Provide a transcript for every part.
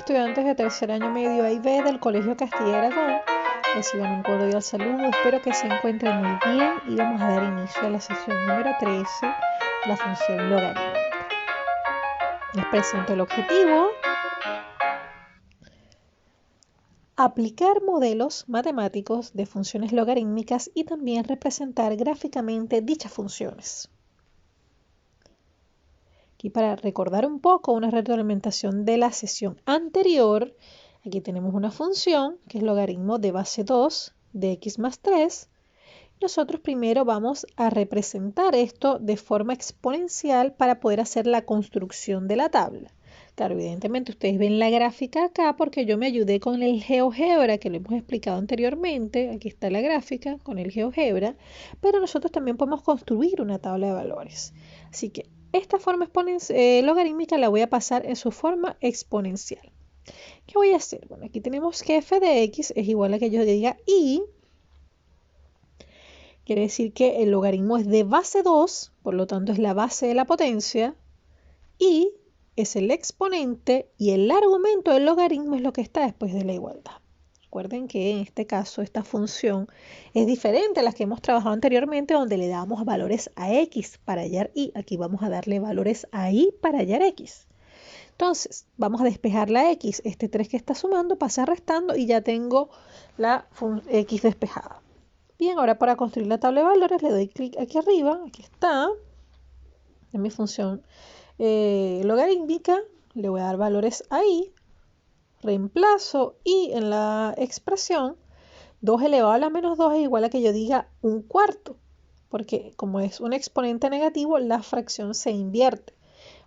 estudiantes de tercer año medio A y B del Colegio Castilla y Aragón. Reciban un cordial saludo, espero que se encuentren muy bien y vamos a dar inicio a la sesión número 13, la función logarítmica. Les presento el objetivo. Aplicar modelos matemáticos de funciones logarítmicas y también representar gráficamente dichas funciones. Aquí para recordar un poco una retroalimentación de la sesión anterior, aquí tenemos una función que es logaritmo de base 2 de x más 3. Nosotros primero vamos a representar esto de forma exponencial para poder hacer la construcción de la tabla. Claro, evidentemente ustedes ven la gráfica acá porque yo me ayudé con el GeoGebra que lo hemos explicado anteriormente. Aquí está la gráfica con el GeoGebra, pero nosotros también podemos construir una tabla de valores. Así que esta forma logarítmica la voy a pasar en su forma exponencial. ¿Qué voy a hacer? Bueno, aquí tenemos que f de x es igual a que yo diga y. Quiere decir que el logaritmo es de base 2, por lo tanto es la base de la potencia, y es el exponente y el argumento del logaritmo es lo que está después de la igualdad. Recuerden que en este caso esta función es diferente a las que hemos trabajado anteriormente donde le damos valores a x para hallar y. Aquí vamos a darle valores a y para hallar x. Entonces vamos a despejar la x. Este 3 que está sumando pasa restando y ya tengo la x despejada. Bien, ahora para construir la tabla de valores le doy clic aquí arriba, aquí está, en mi función logarítmica, le voy a dar valores ahí, reemplazo y en la expresión 2 elevado a la menos 2 es igual a que yo diga un cuarto, porque como es un exponente negativo, la fracción se invierte,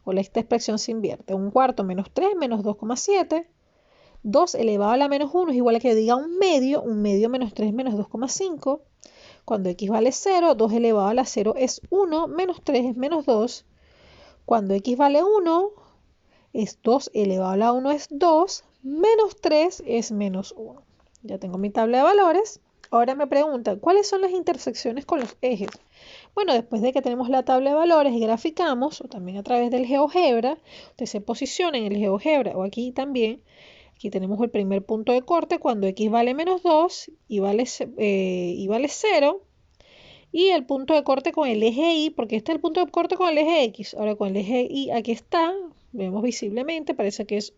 o esta expresión se invierte. Un cuarto menos 3 menos 2,7. 2 elevado a la menos 1 es igual a que yo diga un medio menos 3 menos 2,5. Cuando x vale 0, 2 elevado a la 0 es 1, menos 3 es menos 2. Cuando x vale 1, es 2 elevado a la 1 es 2, menos 3 es menos 1. Ya tengo mi tabla de valores. Ahora me preguntan, ¿cuáles son las intersecciones con los ejes? Bueno, después de que tenemos la tabla de valores y graficamos, o también a través del GeoGebra, usted se posiciona en el GeoGebra o aquí también. Aquí tenemos el primer punto de corte cuando x vale menos 2 y vale 0. Y el punto de corte con el eje Y, porque este es el punto de corte con el eje X. Ahora con el eje Y aquí está, vemos visiblemente, parece que es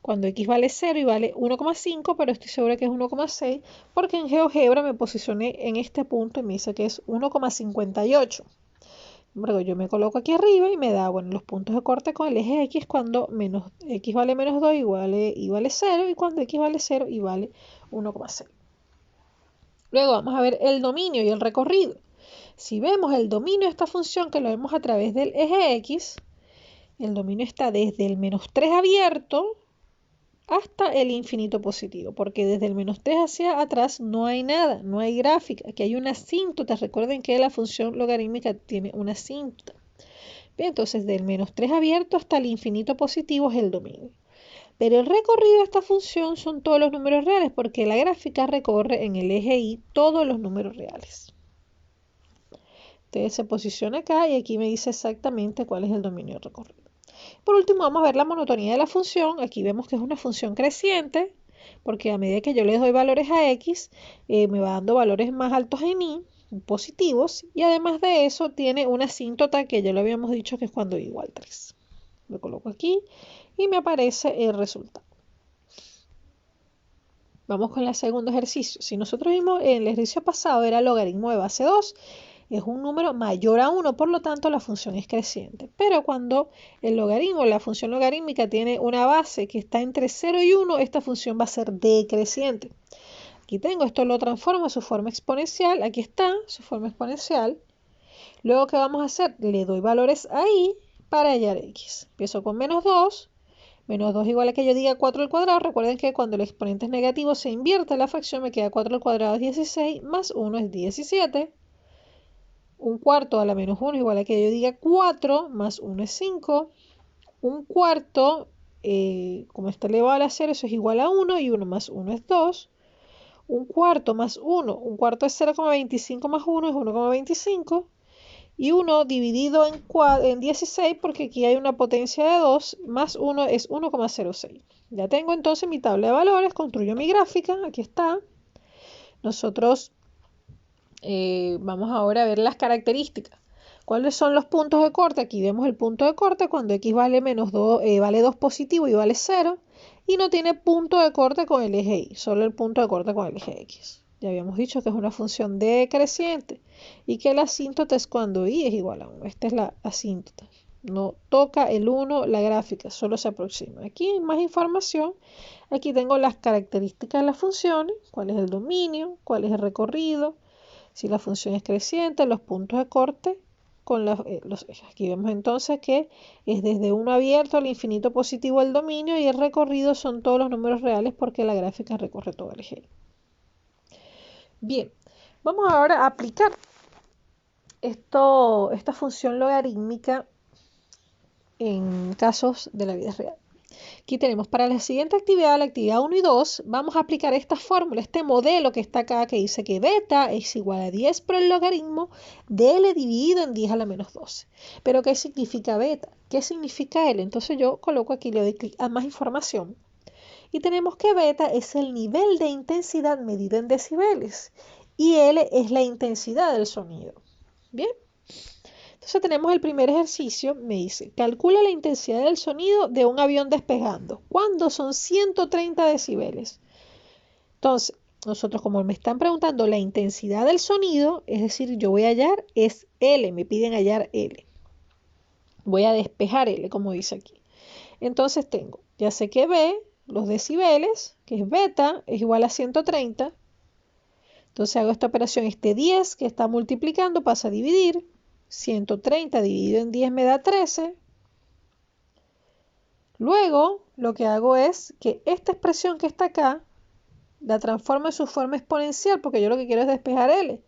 cuando X vale 0 y vale 1,5, pero estoy segura que es 1,6, porque en GeoGebra me posicioné en este punto y me dice que es 1,58. Luego yo me coloco aquí arriba y me da, bueno, los puntos de corte con el eje X cuando X vale menos 2 y vale 0, y cuando X vale 0 y vale 1,6. Luego vamos a ver el dominio y el recorrido. Si vemos el dominio de esta función que lo vemos a través del eje X, el dominio está desde el menos 3 abierto hasta el infinito positivo, porque desde el menos 3 hacia atrás no hay nada, no hay gráfica. Aquí hay una asíntota. Recuerden que la función logarítmica tiene una asíntota. Bien, entonces del menos 3 abierto hasta el infinito positivo es el dominio. Pero el recorrido de esta función son todos los números reales, porque la gráfica recorre en el eje Y todos los números reales. Entonces se posiciona acá y aquí me dice exactamente cuál es el dominio recorrido. Por último, vamos a ver la monotonía de la función. Aquí vemos que es una función creciente, porque a medida que yo le doy valores a x, me va dando valores más altos en y, positivos, y además de eso tiene una asíntota que ya lo habíamos dicho que es cuando y igual 3. Lo coloco aquí y me aparece el resultado. Vamos con el segundo ejercicio. Si nosotros vimos en el ejercicio pasado era logaritmo de base 2, es un número mayor a 1, por lo tanto la función es creciente. Pero cuando el logaritmo, la función logarítmica tiene una base que está entre 0 y 1, esta función va a ser decreciente. Aquí tengo, esto lo transformo a su forma exponencial, aquí está su forma exponencial. Luego, ¿qué vamos a hacer? Le doy valores ahí para hallar x. Empiezo con menos 2. Menos 2 igual a que yo diga 4 al cuadrado. Recuerden que cuando el exponente es negativo se invierte la fracción, me queda 4 al cuadrado es 16, más 1 es 17. Un cuarto a la menos 1 igual a que yo diga 4, más 1 es 5. Un cuarto, como está elevado a la 0, eso es igual a 1, y 1 más 1 es 2. Un cuarto más 1, un cuarto es 0,25 más 1 es 1,25. Y 1 dividido en 16, porque aquí hay una potencia de 2, más 1 es 1,06. Ya tengo entonces mi tabla de valores, construyo mi gráfica, aquí está. Nosotros vamos ahora a ver las características. ¿Cuáles son los puntos de corte? Aquí vemos el punto de corte cuando x vale menos 2, vale 2 positivo y vale 0. Y no tiene punto de corte con el eje y, solo el punto de corte con el eje x. Ya habíamos dicho que es una función decreciente y que la asíntota es cuando y es igual a 1. Esta es la asíntota. No toca el 1 la gráfica, solo se aproxima. Aquí hay más información. Aquí tengo las características de las funciones, cuál es el dominio, cuál es el recorrido, si la función es creciente, los puntos de corte con los ejes. Aquí vemos entonces que es desde 1 abierto al infinito positivo el dominio y el recorrido son todos los números reales porque la gráfica recorre todo el eje. Bien, vamos ahora a aplicar esta función logarítmica en casos de la vida real. Aquí tenemos para la siguiente actividad, la actividad 1 y 2, vamos a aplicar esta fórmula, este modelo que está acá, que dice que beta es igual a 10 por el logaritmo de L dividido en 10 a la menos 12. ¿Pero qué significa beta? ¿Qué significa L? Entonces yo coloco aquí, le doy clic a más información. Y tenemos que beta es el nivel de intensidad medido en decibeles. Y L es la intensidad del sonido. Bien. Entonces tenemos el primer ejercicio, me dice, calcula la intensidad del sonido de un avión despegando. ¿Cuándo son 130 decibeles? Entonces, nosotros como me están preguntando la intensidad del sonido, es decir, yo voy a hallar, es L, me piden hallar L. Voy a despejar L, como dice aquí. Entonces tengo, ya sé que B, los decibeles, que es beta, es igual a 130. Entonces hago esta operación, este 10 que está multiplicando pasa a dividir. 130 dividido en 10 me da 13. Luego, lo que hago es que esta expresión que está acá, la transformo en su forma exponencial, porque yo lo que quiero es despejar L.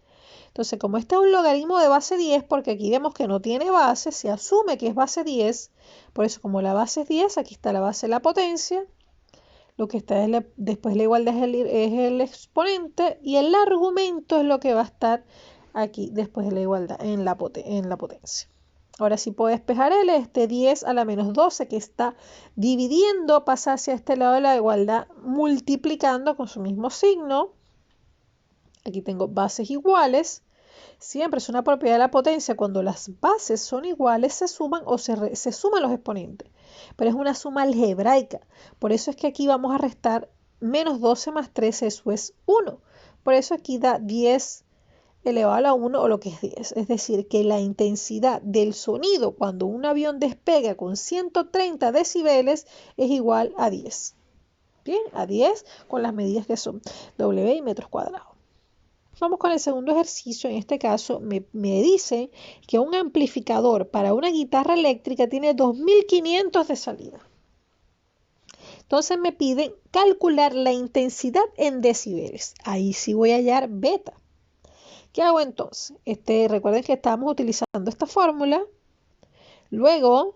Entonces, como este es un logaritmo de base 10, porque aquí vemos que no tiene base, se asume que es base 10, por eso como la base es 10, aquí está la base de la potencia, lo que está después la igualdad es el exponente, y el argumento es lo que va a estar aquí después de la igualdad en la potencia. Ahora sí puedo despejar L, este 10 a la menos 12 que está dividiendo pasa hacia este lado de la igualdad multiplicando con su mismo signo. Aquí tengo bases iguales. Siempre es una propiedad de la potencia. Cuando las bases son iguales se suman o se suman los exponentes. Pero es una suma algebraica. Por eso es que aquí vamos a restar menos 12 más 13, eso es 1. Por eso aquí da 10 elevado a la 1 o lo que es 10. Es decir, que la intensidad del sonido cuando un avión despega con 130 decibeles es igual a 10. Bien, a 10 con las medidas que son W y metros cuadrados. Vamos con el segundo ejercicio. En este caso me dice que un amplificador para una guitarra eléctrica tiene 2500 de salida. Entonces me piden calcular la intensidad en decibeles. Ahí sí voy a hallar beta. ¿Qué hago entonces? Recuerden que estábamos utilizando esta fórmula. Luego,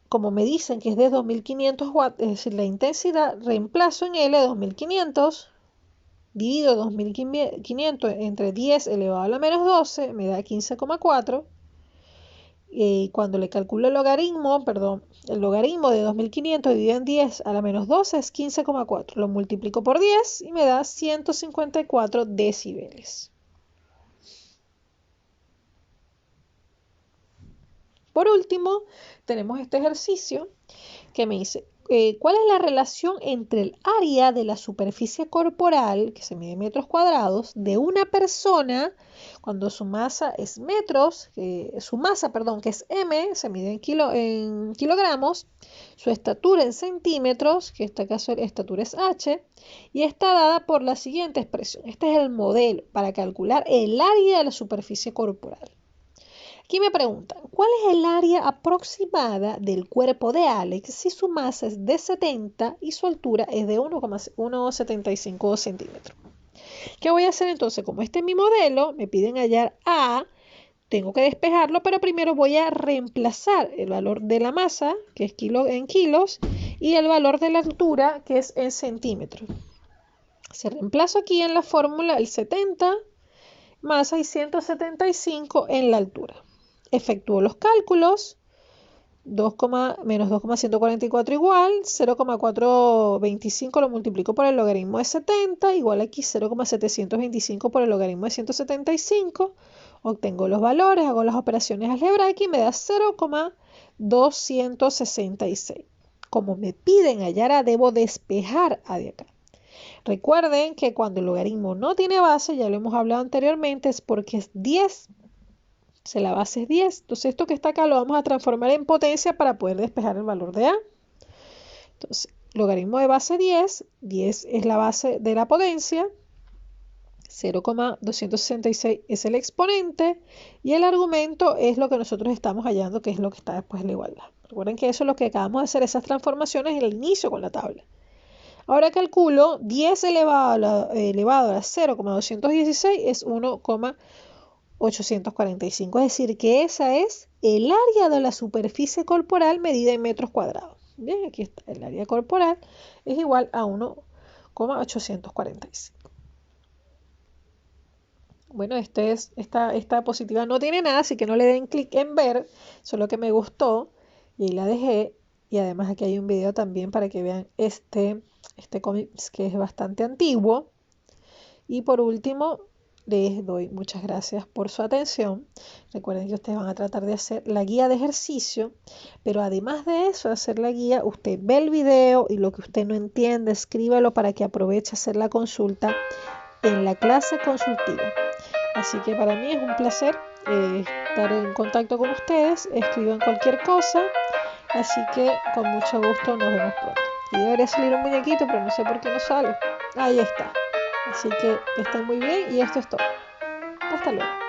como me dicen que es de 2500 watts, es decir, la intensidad, reemplazo en L 2500, divido 2500 entre 10 elevado a la menos 12, me da 15,4. Cuando le calculo el logaritmo de 2500 dividido en 10 a la menos 12 es 15,4. Lo multiplico por 10 y me da 154 decibeles. Por último, tenemos este ejercicio que me dice, ¿cuál es la relación entre el área de la superficie corporal, que se mide en metros cuadrados, de una persona cuando su masa es metros, que es m, se mide en kilogramos, su estatura en centímetros, que en este caso la estatura es h, y está dada por la siguiente expresión. Este es el modelo para calcular el área de la superficie corporal. Aquí me preguntan, ¿cuál es el área aproximada del cuerpo de Alex si su masa es de 70 y su altura es de 1,75 centímetros? ¿Qué voy a hacer entonces? Como este es mi modelo, me piden hallar A, tengo que despejarlo, pero primero voy a reemplazar el valor de la masa, que es en kilos, y el valor de la altura, que es en centímetros. Se reemplazo aquí en la fórmula el 70 masa y 175 en la altura. Efectúo los cálculos, menos 2,144 igual, 0,425 lo multiplico por el logaritmo de 70, igual aquí 0,725 por el logaritmo de 175. Obtengo los valores, hago las operaciones algebraicas y me da 0,266. Como me piden hallar debo despejar a de acá. Recuerden que cuando el logaritmo no tiene base, ya lo hemos hablado anteriormente, es porque es 10. La base es 10. Entonces esto que está acá lo vamos a transformar en potencia para poder despejar el valor de A. Entonces, logaritmo de base 10. 10 es la base de la potencia. 0,266 es el exponente. Y el argumento es lo que nosotros estamos hallando, que es lo que está después de la igualdad. Recuerden que eso es lo que acabamos de hacer, esas transformaciones en el inicio con la tabla. Ahora calculo 10 elevado a 0,216 es 1,845. Es decir, que esa es el área de la superficie corporal medida en metros cuadrados. Bien, aquí está. El área corporal es igual a 1,845. Bueno, esta diapositiva no tiene nada, así que no le den clic en ver, solo que me gustó y ahí la dejé. Y además aquí hay un video también para que vean este cómic que es bastante antiguo. Y por último, les doy muchas gracias por su atención. Recuerden que ustedes van a tratar de hacer la guía de ejercicio, pero además de eso, de hacer la guía, usted ve el video y lo que usted no entiende, escríbalo para que aproveche a hacer la consulta en la clase consultiva. Así que para mí es un placer estar en contacto con ustedes. Escriban cualquier cosa. Así que con mucho gusto nos vemos pronto. Y debería salir un muñequito, pero no sé por qué no sale. Ahí está. Así que estén muy bien y esto es todo. Hasta luego.